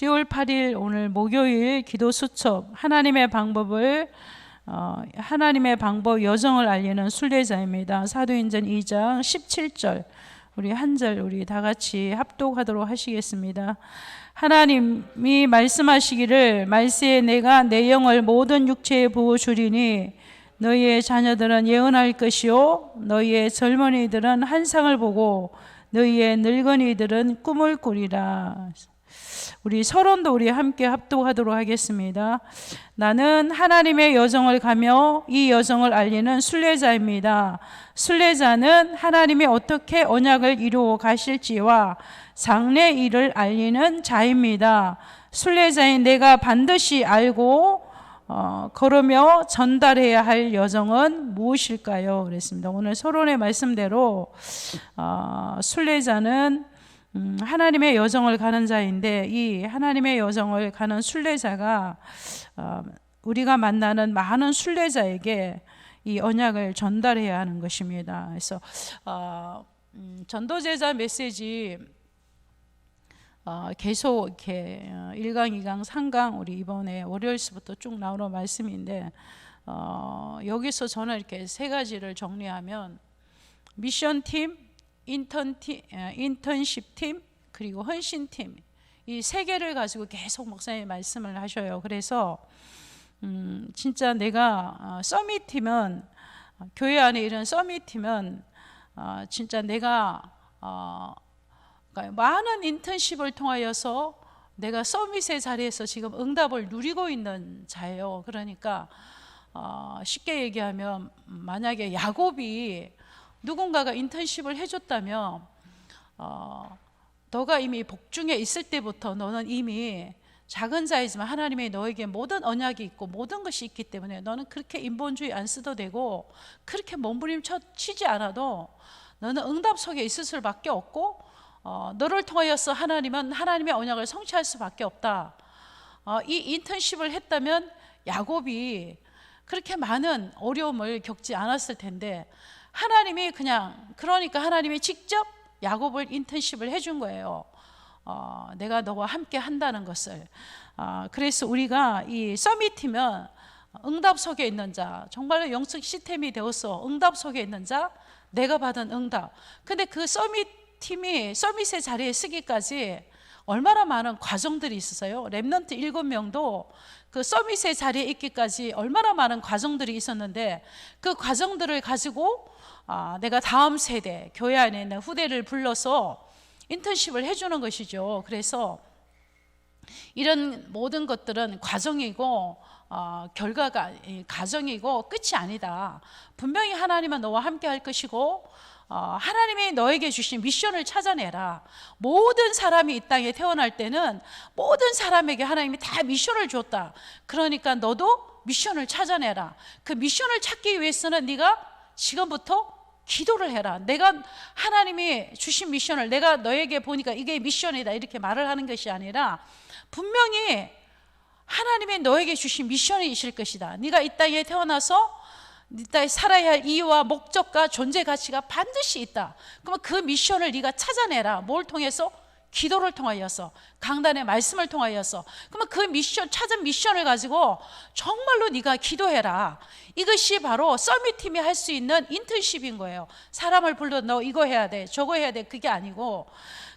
10월 8일 오늘 목요일 기도 수첩 하나님의 방법 여정을 알리는 순례자입니다. 사도행전 2장 17절 우리 한 절 우리 다 같이 합독하도록 하시겠습니다. 하나님이 말씀하시기를 말세에 내가 내 영을 모든 육체에 부어 주리니 너희의 자녀들은 예언할 것이요 너희의 젊은이들은 환상을 보고 너희의 늙은이들은 꿈을 꾸리라. 우리 서론도 우리 함께 합독하도록 하겠습니다. 나는 하나님의 여정을 가며 이 여정을 알리는 순례자입니다. 순례자는 하나님이 어떻게 언약을 이루어 가실지와 장래 일을 알리는 자입니다. 순례자인 내가 반드시 알고 걸으며 전달해야 할 여정은 무엇일까요? 그랬습니다. 오늘 서론의 말씀대로 순례자는 하나님의 여정을 가는 자인데 이 하나님의 여정을 가는 순례자가 우리가 만나는 많은 순례자에게 이 언약을 전달해야 하는 것입니다. 그래서 전도제자 메시지 계속 이렇게 1강, 2강, 3강 우리 이번에 월요일부터 쭉 나오는 말씀인데 여기서 저는 이렇게 세 가지를 정리하면 미션팀, 인턴십팀 그리고 헌신팀 이 세 개를 가지고 계속 목사님이 말씀을 하셔요. 그래서 진짜 내가 서밋팀은 교회 안에 이런 서밋팀은 진짜 내가 그러니까 많은 인턴십을 통하여서 내가 서밋의 자리에서 지금 응답을 누리고 있는 자예요. 그러니까 쉽게 얘기하면 만약에 야곱이 누군가가 인턴십을 해줬다면 너가 이미 복중에 있을 때부터 너는 이미 작은 자이지만 하나님이 너에게 모든 언약이 있고 모든 것이 있기 때문에 너는 그렇게 인본주의 안 써도 되고 그렇게 몸부림치지 않아도 너는 응답 속에 있을 수밖에 없고 너를 통하여서 하나님은 하나님의 언약을 성취할 수밖에 없다. 이 인턴십을 했다면 야곱이 그렇게 많은 어려움을 겪지 않았을 텐데 하나님이 그러니까 하나님이 직접 야곱을 인턴십을 해준 거예요. 내가 너와 함께 한다는 것을. 그래서 우리가 이 서밋이면 응답 속에 있는 자, 정말로 영적 시스템이 되어서 응답 속에 있는 자, 내가 받은 응답. 근데 그 서밋팀이 서밋의 자리에 쓰기까지 얼마나 많은 과정들이 있었어요. 렘넌트 7명도 그 서밋의 자리에 있기까지 얼마나 많은 과정들이 있었는데 그 과정들을 가지고 내가 다음 세대, 교회 안에 있는 후대를 불러서 인턴십을 해주는 것이죠. 그래서 이런 모든 것들은 과정이고 결과가 과정이고 끝이 아니다. 분명히 하나님은 너와 함께 할 것이고 하나님이 너에게 주신 미션을 찾아내라. 모든 사람이 이 땅에 태어날 때는 모든 사람에게 하나님이 다 미션을 줬다. 그러니까 너도 미션을 찾아내라. 그 미션을 찾기 위해서는 네가 지금부터 기도를 해라. 내가 하나님이 주신 미션을 내가 너에게 보니까 이게 미션이다 이렇게 말을 하는 것이 아니라 분명히 하나님이 너에게 주신 미션이 있을 것이다. 네가 이 땅에 태어나서 네 땅에 살아야 할 이유와 목적과 존재 가치가 반드시 있다. 그러면 그 미션을 네가 찾아내라. 뭘 통해서? 기도를 통하여서, 강단의 말씀을 통하여서. 그러면 그 찾은 미션을 가지고 정말로 네가 기도해라. 이것이 바로 서밋팀이 할 수 있는 인턴십인 거예요. 사람을 불러 너 이거 해야 돼, 저거 해야 돼, 그게 아니고.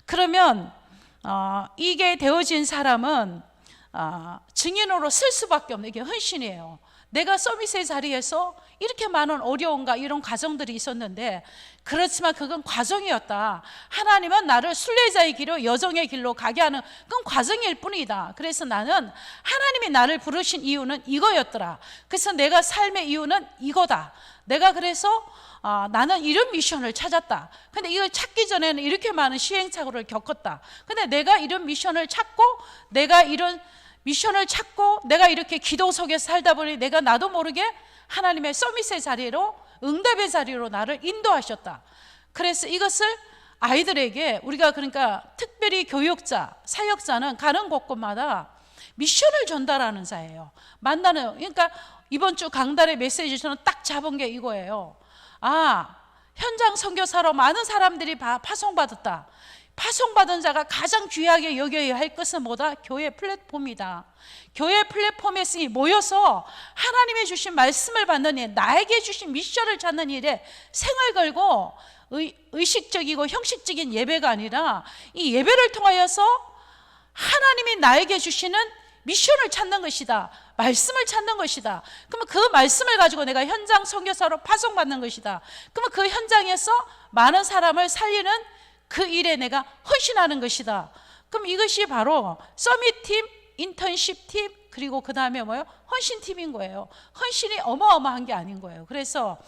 그러면 이게 되어진 사람은 증인으로 쓸 수밖에 없는 게 헌신이에요. 내가 서밋의 자리에서 이렇게 많은 어려움과 이런 과정들이 있었는데 그렇지만 그건 과정이었다. 하나님은 나를 순례자의 길로 여정의 길로 가게 하는 그건 과정일 뿐이다. 그래서 나는 하나님이 나를 부르신 이유는 이거였더라. 그래서 내가 삶의 이유는 이거다. 내가 그래서 나는 이런 미션을 찾았다. 근데 이걸 찾기 전에는 이렇게 많은 시행착오를 겪었다. 근데 내가 이런 미션을 찾고 내가 이렇게 기도 속에 살다 보니 내가 나도 모르게 하나님의 서밋의 자리로 응답의 자리로 나를 인도하셨다. 그래서 이것을 아이들에게 우리가 그러니까 특별히 교육자, 사역자는 가는 곳곳마다 미션을 전달하는 자예요. 그러니까 이번 주 강단의 메시지 저는 딱 잡은 게 이거예요. 현장 선교사로 많은 사람들이 파송받았다. 파송받은 자가 가장 귀하게 여겨야 할 것은 뭐다? 교회 플랫폼이다. 교회 플랫폼에 모여서 하나님의 주신 말씀을 받는 일, 나에게 주신 미션을 찾는 일에 생을 걸고 의식적이고 형식적인 예배가 아니라 이 예배를 통하여서 하나님이 나에게 주시는 미션을 찾는 것이다. 말씀을 찾는 것이다. 그러면 그 말씀을 가지고 내가 현장 선교사로 파송받는 것이다. 그러면 그 현장에서 많은 사람을 살리는 그 일에 내가 헌신하는 것이다. 그럼 이것이 바로 서밋팀, 인턴십팀, 그리고 그 다음에 뭐예요? 헌신팀인 거예요. 헌신이 어마어마한 게 아닌 거예요. 그래서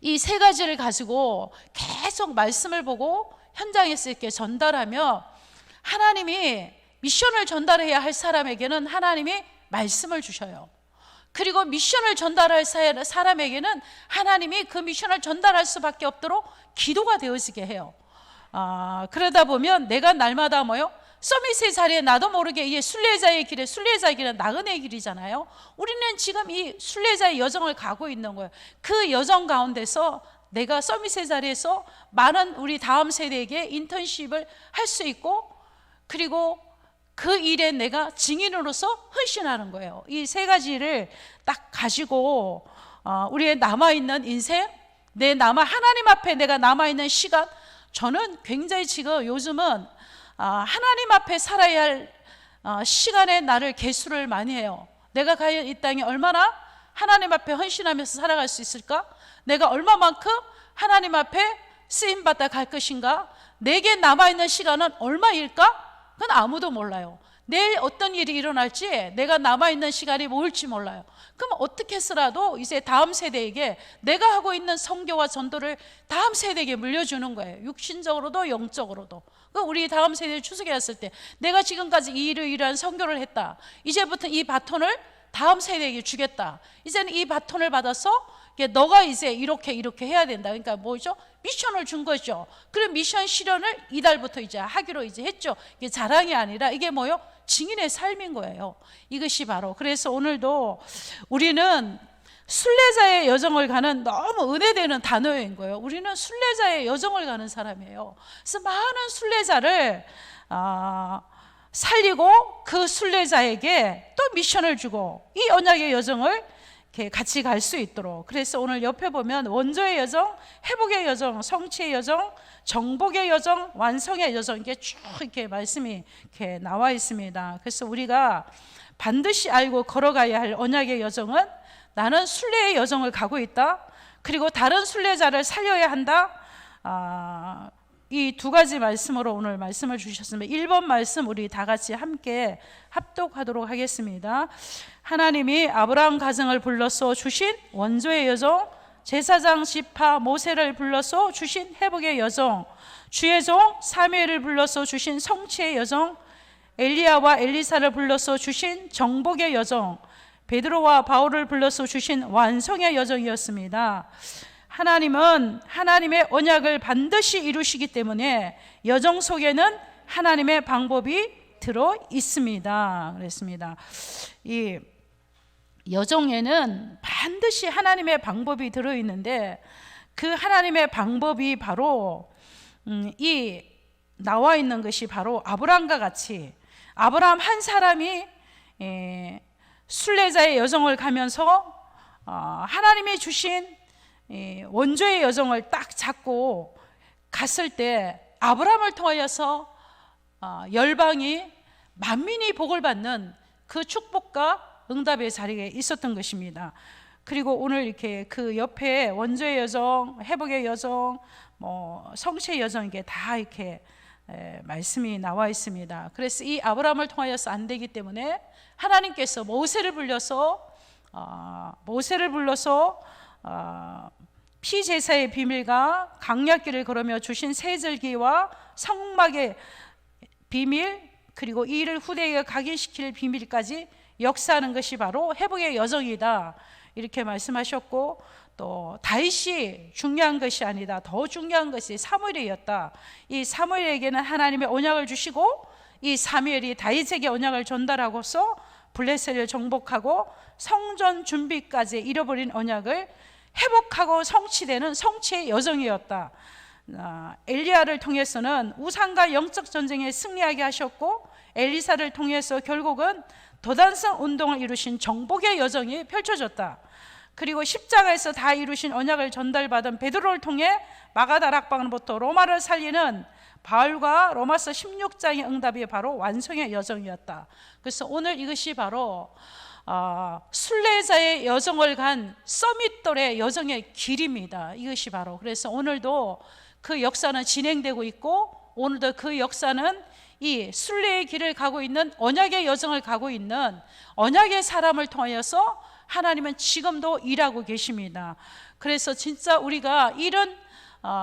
이 세 가지를 가지고 계속 말씀을 보고 현장에서 이렇게 전달하며 하나님이 미션을 전달해야 할 사람에게는 하나님이 말씀을 주셔요. 그리고 미션을 전달할 사람에게는 하나님이 그 미션을 전달할 수밖에 없도록 기도가 되어지게 해요. 그러다 보면 내가 날마다 뭐요? 서밋의 자리에 나도 모르게 이 순례자의 길에, 순례자의 길은 나그네의 길이잖아요. 우리는 지금 이 순례자의 여정을 가고 있는 거예요. 그 여정 가운데서 내가 서밋의 자리에서 많은 우리 다음 세대에게 인턴십을 할 수 있고, 그리고 그 일에 내가 증인으로서 헌신하는 거예요. 이 세 가지를 딱 가지고 우리의 남아있는 인생, 하나님 앞에 내가 남아있는 시간, 저는 굉장히 지금 요즘은 하나님 앞에 살아야 할 시간에 나를 계수를 많이 해요. 내가 과연 이 땅에 얼마나 하나님 앞에 헌신하면서 살아갈 수 있을까? 내가 얼마만큼 하나님 앞에 쓰임받아 갈 것인가? 내게 남아있는 시간은 얼마일까? 그건 아무도 몰라요. 내일 어떤 일이 일어날지, 내가 남아있는 시간이 뭘지 몰라요. 그럼 어떻게 해서라도 이제 다음 세대에게 내가 하고 있는 선교와 전도를 다음 세대에게 물려주는 거예요. 육신적으로도 영적으로도. 우리 다음 세대에 추석에 왔을 때 내가 지금까지 이러이러한 선교를 했다. 이제부터 이 바톤을 다음 세대에게 주겠다. 이제는 이 바톤을 받아서 너가 이제 이렇게 해야 된다. 그러니까 뭐죠? 미션을 준 거죠. 그럼 미션 실현을 이달부터 이제 하기로 이제 했죠. 이게 자랑이 아니라 이게 뭐요? 증인의 삶인 거예요. 이것이 바로, 그래서 오늘도 우리는 순례자의 여정을 가는, 너무 은혜되는 단어인 거예요. 우리는 순례자의 여정을 가는 사람이에요. 그래서 많은 순례자를 살리고 그 순례자에게 또 미션을 주고 이 언약의 여정을 이렇게 같이 갈 수 있도록. 그래서 오늘 옆에 보면 원조의 여정, 회복의 여정, 성취의 여정, 정복의 여정, 완성의 여정, 이게 쭉 이렇게 말씀이 이렇게 나와 있습니다. 그래서 우리가 반드시 알고 걸어가야 할 언약의 여정은, 나는 순례의 여정을 가고 있다. 그리고 다른 순례자를 살려야 한다. 이 두 가지 말씀으로 오늘 말씀을 주셨습니다. 1번 말씀 우리 다 같이 함께 합독하도록 하겠습니다. 하나님이 아브라함 가정을 불러서 주신 원조의 여정, 제사장 지파 모세를 불러서 주신 회복의 여정, 주의 종 사무엘을 불러서 주신 성취의 여정, 엘리야와 엘리사를 불러서 주신 정복의 여정, 베드로와 바울을 불러서 주신 완성의 여정이었습니다. 하나님은 하나님의 언약을 반드시 이루시기 때문에 여정 속에는 하나님의 방법이 들어 있습니다. 그랬습니다. 이 여정에는 반드시 하나님의 방법이 들어 있는데, 그 하나님의 방법이 바로 이 나와 있는 것이 바로 아브라함과 같이, 아브라함 한 사람이 순례자의 여정을 가면서 하나님이 주신 원조의 여정을 딱 잡고 갔을 때 아브라함을 통하여서 열방이 만민이 복을 받는 그 축복과 응답의 자리에 있었던 것입니다. 그리고 오늘 이렇게 그 옆에 원조의 여정, 회복의 여정, 성취의 여정, 이게 다 이렇게 말씀이 나와 있습니다. 그래서 이 아브라함을 통하여서 안 되기 때문에 하나님께서 모세를 불러서 피제사의 비밀과 강약기를 걸으며 주신 세절기와 성막의 비밀, 그리고 이 일을 후대에게 각인시킬 비밀까지 역사하는 것이 바로 회복의 여정이다, 이렇게 말씀하셨고, 또 다윗이 중요한 것이 아니다, 더 중요한 것이 사무엘이었다. 이 사무엘에게는 하나님의 언약을 주시고, 이 사무엘이 다윗에게 언약을 전달하고서 블레셋을 정복하고 성전 준비까지 잃어버린 언약을 회복하고 성취되는 성취의 여정이었다. 엘리야를 통해서는 우상과 영적 전쟁에 승리하게 하셨고, 엘리사를 통해서 결국은 도단성 운동을 이루신 정복의 여정이 펼쳐졌다. 그리고 십자가에서 다 이루신 언약을 전달받은 베드로를 통해 마가다락방으로부터 로마를 살리는 바울과 로마서 16장의 응답이 바로 완성의 여정이었다. 그래서 오늘 이것이 바로 순례자의 여정을 간 서밋돌의 여정의 길입니다. 이것이 바로, 그래서 오늘도 그 역사는 진행되고 있고, 오늘도 그 역사는 이 순례의 길을 가고 있는, 언약의 여정을 가고 있는 언약의 사람을 통하여서 하나님은 지금도 일하고 계십니다. 그래서 진짜 우리가 이런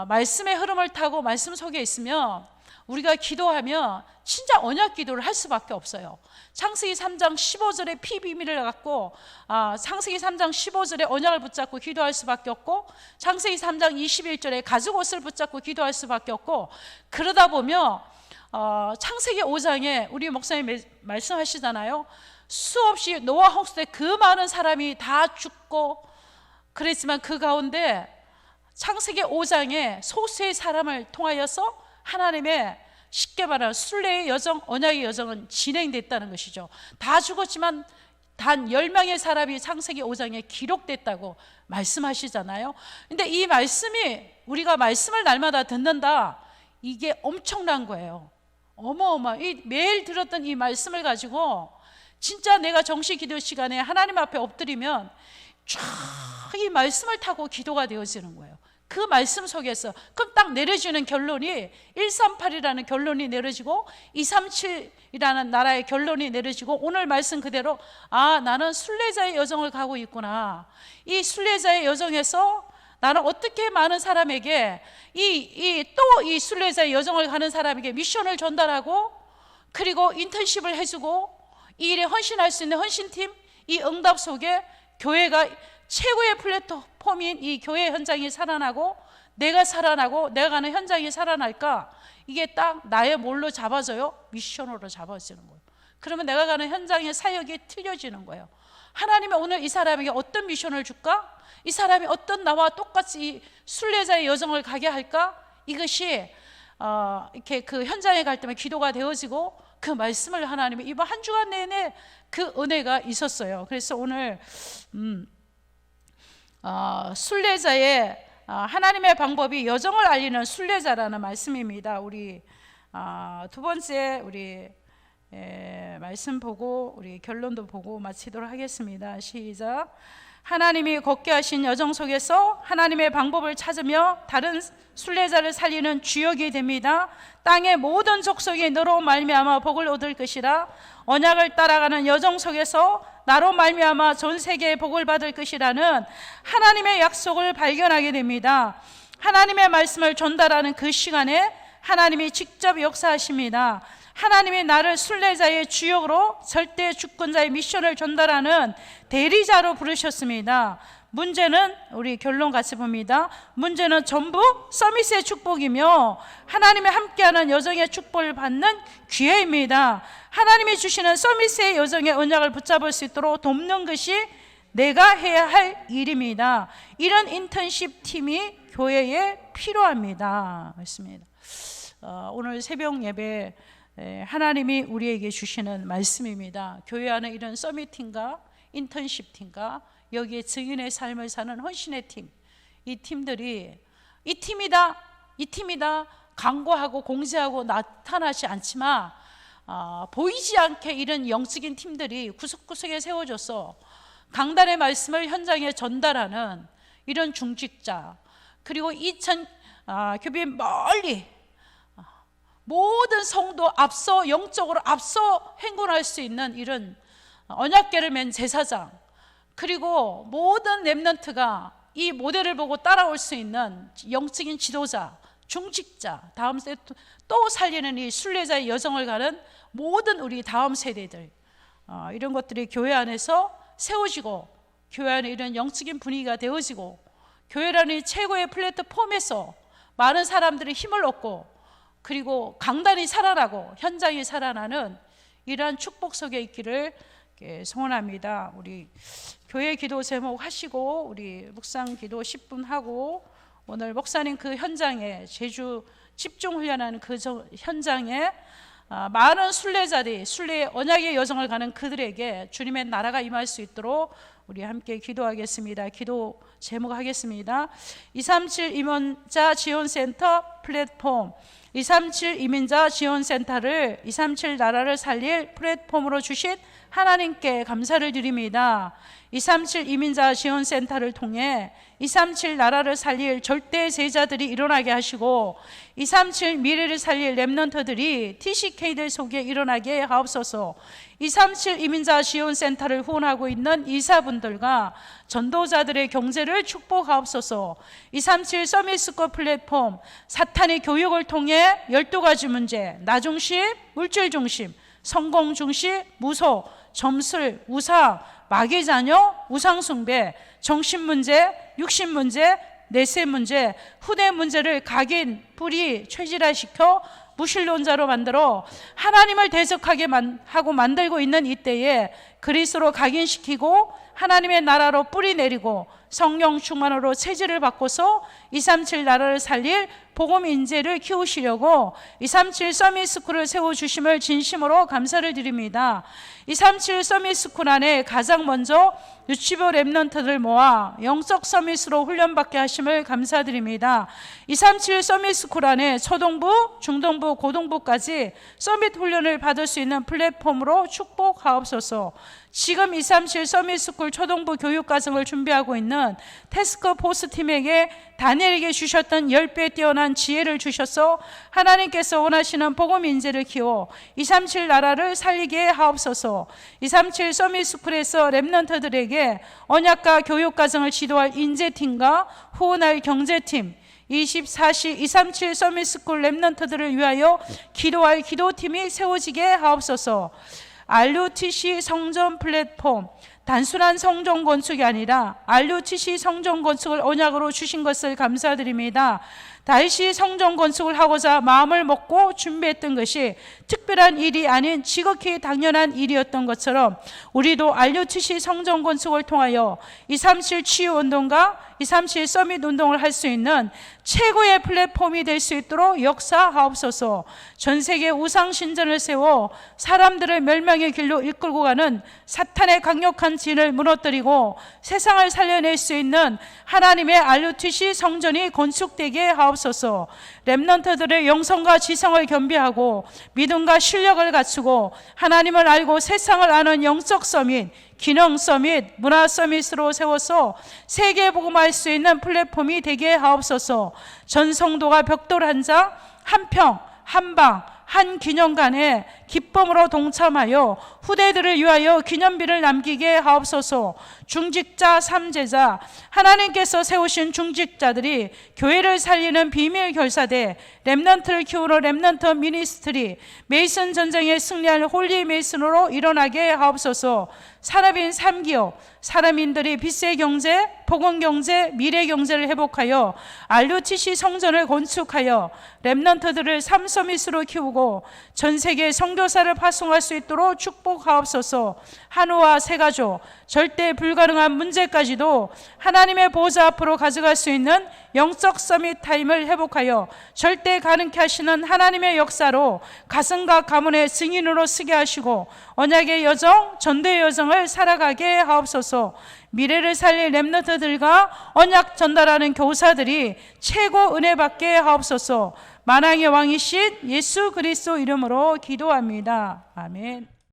말씀의 흐름을 타고 말씀 속에 있으면 우리가 기도하면 진짜 언약 기도를 할 수밖에 없어요. 창세기 3장 15절의 피비밀을 갖고 창세기 3장 15절에 언약을 붙잡고 기도할 수밖에 없고, 창세기 3장 21절에 가죽옷을 붙잡고 기도할 수밖에 없고, 그러다 보면 창세기 5장에 우리 목사님 말씀하시잖아요. 수없이 노아 홍수 때 그 많은 사람이 다 죽고 그랬지만 그 가운데 창세기 5장에 소수의 사람을 통하여서 하나님의 쉽게 말하는 순례의 여정, 언약의 여정은 진행됐다는 것이죠. 다 죽었지만 단 10명의 사람이 창세기 5장에 기록됐다고 말씀하시잖아요. 근데 이 말씀이, 우리가 말씀을 날마다 듣는다, 이게 엄청난 거예요. 어마어마. 매일 들었던 이 말씀을 가지고 진짜 내가 정시 기도 시간에 하나님 앞에 엎드리면 쫙 이 말씀을 타고 기도가 되어지는 거예요. 그 말씀 속에서 그럼 딱 내려지는 결론이 138이라는 결론이 내려지고 237이라는 나라의 결론이 내려지고, 오늘 말씀 그대로 나는 순례자의 여정을 가고 있구나. 이 순례자의 여정에서 나는 어떻게 많은 사람에게 또 이 순례자의 여정을 가는 사람에게 미션을 전달하고, 그리고 인턴십을 해주고, 이 일에 헌신할 수 있는 헌신팀, 이 응답 속에 교회가 최고의 플랫폼인 이 교회 현장이 살아나고, 내가 살아나고 내가 가는 현장이 살아날까? 이게 딱 나의 뭘로 잡아져요? 미션으로 잡아지는 거예요. 그러면 내가 가는 현장의 사역이 틀려지는 거예요. 하나님이 오늘 이 사람에게 어떤 미션을 줄까? 이 사람이 어떤 나와 똑같이 이 순례자의 여정을 가게 할까? 이것이 이렇게 그 현장에 갈 때만 기도가 되어지고, 그 말씀을 하나님이 이번 한 주간 내내 그 은혜가 있었어요. 그래서 오늘 순례자의 하나님의 방법이 여정을 알리는 순례자라는 말씀입니다. 우리 두 번째 우리 말씀 보고 우리 결론도 보고 마치도록 하겠습니다. 시작. 하나님이 걷게 하신 여정 속에서 하나님의 방법을 찾으며 다른 순례자를 살리는 주역이 됩니다. 땅의 모든 족속이 너로 말미암아 복을 얻을 것이라. 언약을 따라가는 여정 속에서 나로 말미암아 전 세계의 복을 받을 것이라는 하나님의 약속을 발견하게 됩니다. 하나님의 말씀을 전달하는 그 시간에 하나님이 직접 역사하십니다. 하나님이 나를 순례자의 주역으로 절대 주권자의 미션을 전달하는 대리자로 부르셨습니다. 문제는, 우리 결론 같이 봅니다. 문제는 전부 서밋의 축복이며 하나님이 함께하는 여정의 축복을 받는 기회입니다. 하나님이 주시는 서밋의 여정의 언약을 붙잡을 수 있도록 돕는 것이 내가 해야 할 일입니다. 이런 인턴십 팀이 교회에 필요합니다. 맞습니다. 오늘 새벽 예배 하나님이 우리에게 주시는 말씀입니다. 교회 안에 이런 서밋팀과 인턴십 팀과 여기에 증인의 삶을 사는 헌신의 팀, 이 팀들이 이 팀이다 강구하고 공지하고 나타나지 않지만 보이지 않게 이런 영적인 팀들이 구석구석에 세워져서 강단의 말씀을 현장에 전달하는 이런 중직자, 그리고 2000 교회 멀리 모든 성도 앞서 영적으로 앞서 행군할 수 있는 이런 언약궤를 맨 제사장, 그리고 모든 렘넌트가 이 모델을 보고 따라올 수 있는 영적인 지도자, 중직자, 다음 세대 또 살리는 이 순례자의 여정을 가는 모든 우리 다음 세대들, 이런 것들이 교회 안에서 세워지고, 교회 안에 이런 영적인 분위기가 되어지고, 교회라는 최고의 플랫폼에서 많은 사람들이 힘을 얻고, 그리고 강단이 살아나고 현장이 살아나는 이러한 축복 속에 있기를 소원합니다. 우리 교회 기도 제목 하시고 우리 묵상 기도 10분 하고 오늘 목사님 그 현장에, 제주 집중훈련하는 그 현장에 많은 순례자들이, 순례의 언약의 여정을 가는 그들에게 주님의 나라가 임할 수 있도록 우리 함께 기도하겠습니다. 기도 제목 하겠습니다. 237 이민자 지원센터 플랫폼, 237 이민자 지원센터를 237 나라를 살릴 플랫폼으로 주신 하나님께 감사를 드립니다. 237 이민자 지원센터를 통해 237 나라를 살릴 절대 제자들이 일어나게 하시고 237 미래를 살릴 렘넌트들이 TCK들 속에 일어나게 하옵소서. 237 이민자 지원센터를 후원하고 있는 이사분들과 전도자들의 경제를 축복하옵소서. 237 서밋스쿨 플랫폼, 사탄의 교육을 통해 12가지 문제, 나 중심, 물질 중심, 성공 중심, 무소, 점술, 우상, 마귀 자녀, 우상 숭배, 정신 문제, 육신 문제, 내세 문제, 후대 문제를 각인, 뿌리, 최질화시켜 무신론자로 만들어 하나님을 대적하게 하고 만들고 있는 이때에 그리스도로 각인시키고 하나님의 나라로 뿌리 내리고 성령 충만으로 체질을 바꿔서 237 나라를 살릴 복음 인재를 키우시려고 237 서밋스쿨을 세워주심을 진심으로 감사를 드립니다. 237 서밋스쿨 안에 가장 먼저 유치부 렘넌트들 모아 영적 서밋으로 훈련받게 하심을 감사드립니다. 237 서밋스쿨 안에 초등부, 중등부, 고등부까지 서밋 훈련을 받을 수 있는 플랫폼으로 축복하옵소서. 지금 237 서밋스쿨 초등부 교육과정을 준비하고 있는 태스크포스 팀에게 다니엘에게 주셨던 10배 뛰어난 지혜를 주셔서 하나님께서 원하시는 복음 인재를 키워 237 나라를 살리게 하옵소서. 237 서밋스쿨에서 렘넌트들에게 언약과 교육과정을 지도할 인재팀과 후원할 경제팀, 24시 237 서밋스쿨 렘넌트들을 위하여 기도할 기도팀이 세워지게 하옵소서. RUTC 성전 플랫폼, 단순한 성전 건축이 아니라 RUTC 성전 건축을 언약으로 주신 것을 감사드립니다. 다시 성전 건축을 하고자 마음을 먹고 준비했던 것이 특별한 일이 아닌 지극히 당연한 일이었던 것처럼 우리도 RUTC 성전 건축을 통하여 237 치유운동과 237 서밋 운동을 할 수 있는 최고의 플랫폼이 될 수 있도록 역사하옵소서. 전 세계 우상신전을 세워 사람들을 멸망의 길로 이끌고 가는 사탄의 강력한 진을 무너뜨리고 세상을 살려낼 수 있는 하나님의 RUTC 성전이 건축되게 하옵소서. 렘넌트들의 영성과 지성을 겸비하고 믿음과 실력을 갖추고 하나님을 알고 세상을 아는 영적 서밋, 기능 서밋, 문화 서밋으로 세워서 세계 복음할 수 있는 플랫폼이 되게 하옵소서. 전 성도가 벽돌 한 장, 한 평, 한 방, 한 기념관에 기쁨으로 동참하여 후대들을 위하여 기념비를 남기게 하옵소서. 중직자, 삼제자, 하나님께서 세우신 중직자들이 교회를 살리는 비밀 결사대, 렘넌트를 키우는 렘넌트 미니스트리, 메이슨 전쟁에 승리할 홀리 메이슨으로 일어나게 하옵소서. 산업인 3기업, 사람인들이 빚세 경제, 복음 경제, 미래 경제를 회복하여 RUTC 성전을 건축하여 렘넌트들을 삼서밋으로 키우고 전 세계 선교사를 파송할 수 있도록 축복하옵소서. 한우와 세가족, 절대 불가능한 문제까지도 하나님의 보좌 앞으로 가져갈 수 있는 영적 서밋 타임을 회복하여 절대 가능케 하시는 하나님의 역사로 가슴과 가문의 증인으로 쓰게 하시고 언약의 여정, 전도의 여정을 살아가게 하옵소서. 미래를 살릴 렘넌트들과 언약 전달하는 교사들이 최고 은혜 받게 하옵소서. 만왕의 왕이신 예수 그리스도 이름으로 기도합니다. 아멘.